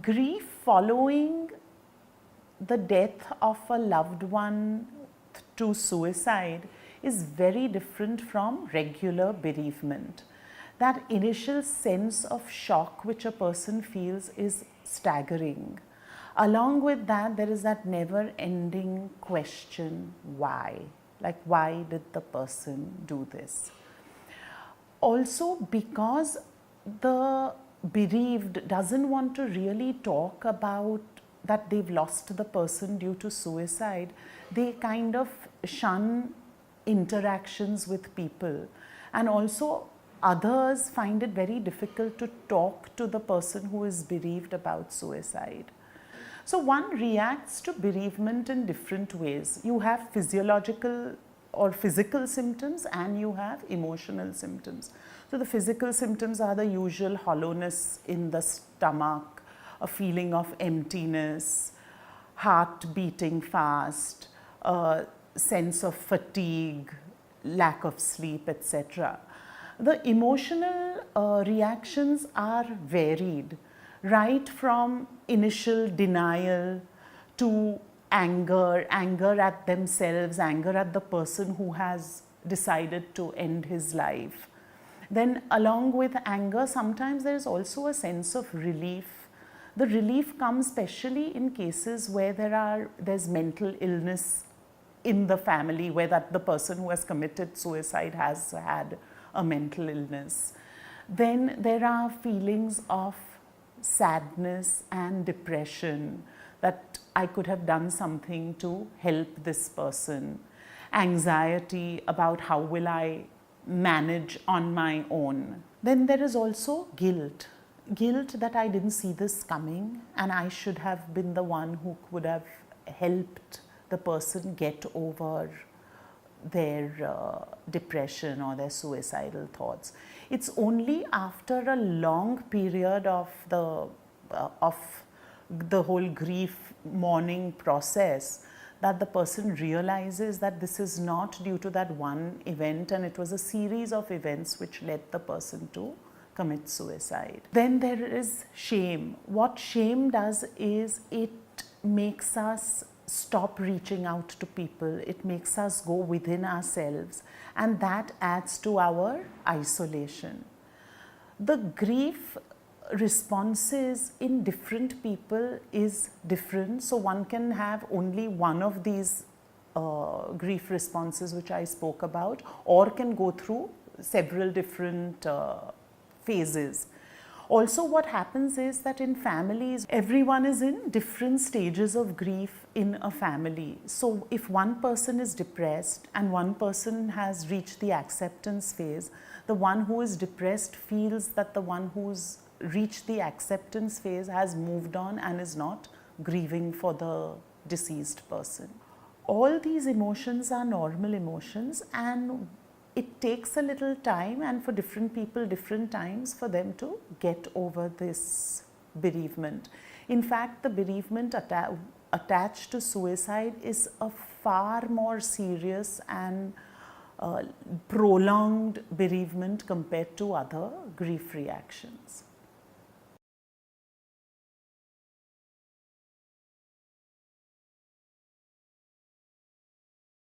Grief following the death of a loved one to suicide is very different from regular bereavement. That initial sense of shock which a person feels is staggering. Along with that, there is that never-ending question, why? Like, why did the person do this? Also, because the bereaved doesn't want to really talk about that they've lost the person due to suicide, they kind of shun interactions with people, and also others find it very difficult to talk to the person who is bereaved about suicide. So one reacts to bereavement in different ways. You have physiological or physical symptoms and you have emotional symptoms. So the physical symptoms are the usual hollowness in the stomach, a feeling of emptiness, heart beating fast, a sense of fatigue, lack of sleep, etc. The emotional reactions are varied, right from initial denial to anger at themselves, anger at the person who has decided to end his life. Then along with anger, sometimes there is also a sense of relief. The relief comes especially in cases where there's mental illness in the family, where the person who has committed suicide has had a mental illness. Then there are feelings of sadness and depression, that I could have done something to help this person. Anxiety about how will I manage on my own. Then there is also guilt. Guilt that I didn't see this coming and I should have been the one who would have helped the person get over their depression or their suicidal thoughts. It's only after a long period of the whole grief mourning process that the person realizes that this is not due to that one event, and it was a series of events which led the person to commit suicide. Then there is shame. What shame does is it makes us stop reaching out to people. It makes us go within ourselves, and that adds to our isolation. The grief responses in different people is different. So one can have only one of these grief responses which I spoke about, or can go through several different phases. Also, what happens is that in families, everyone is in different stages of grief in a family. So if one person is depressed and one person has reached the acceptance phase, the one who is depressed feels that the one who's reached the acceptance phase has moved on and is not grieving for the deceased person. All these emotions are normal emotions, and it takes a little time, and for different people, different times for them to get over this bereavement. In fact, the bereavement attached to suicide is a far more serious and prolonged bereavement compared to other grief reactions.